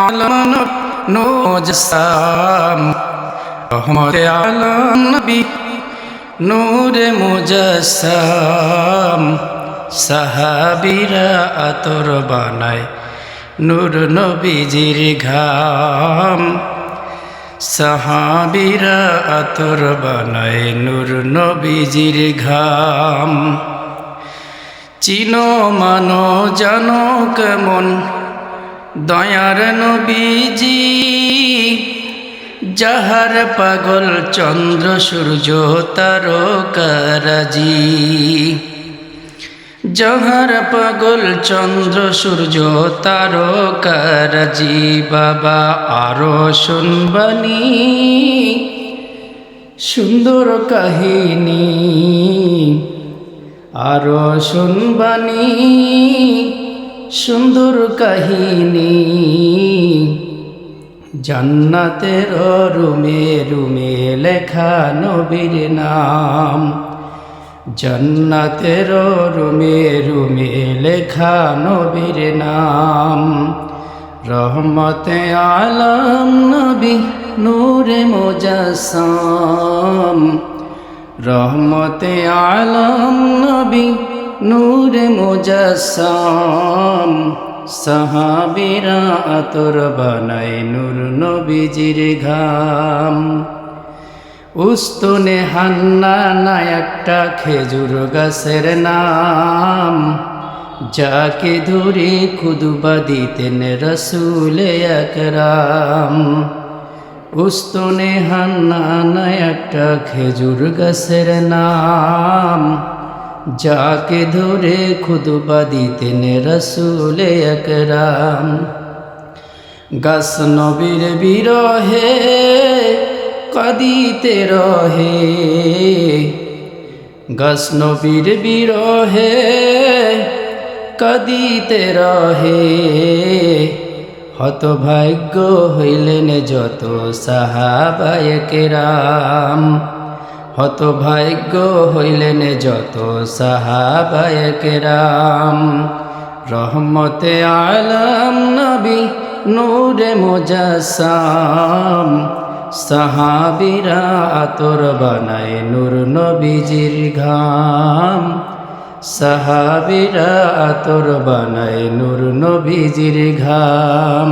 আলম মুজাসসাম রহমতে আলম নবী নূরে মুজাসসাম সাহাবীরা আতর বানায় নূর নবীজির ঘাম সাহাবীরা আতর বানায় নূর নবীজির ঘাম চিনো মানো জানো কেমন দয়ার নবীজি যাহার পাগল চন্দ্র সূর্য তারকারাজি যাহার পাগল চন্দ্র সূর্য তারকারাজি বাবা আরো শুনবানি সুন্দর কাহিনী আরো শুনবানি সুন্দর কাহিনী জান্নাতের রুমে রুমে লেখা নবীর নাম জান্নাতের রুমে রুমে লেখা নবীর নাম রহমতে আলম নবী নূরে মুজাসসাম রহমতে আলম নবী নূরে মুজাসসাম সাহাবীরা আতর বানায় নূর নবীজির ঘাম উস্তুনে হান্না না একটা খেজুর গাছের নাম যাকে ধরে খুদবা দিতেন রাসূল আকরাম উস্তুনে হান্না না একটা খেজুর গাছের নাম যাকে ধরে খুদবা দিতেন রাসূল আকরাম গাছ নবীর বিরহে কাঁদিতে রহে গাছ নবীর বিরহে কাঁদিতে রহে হতভাগ্য হইলেন যত সাহাবায়ে কেরাম হতভাগ্য হইলেন যত সাহাবায়ে কেরাম রহমতে আলম নবী নূরে মুজাসসাম সাহাবীরা আতর বানায় নূর নবীজির ঘাম সাহাবীরা আতর বানায় নূর নবীজির ঘাম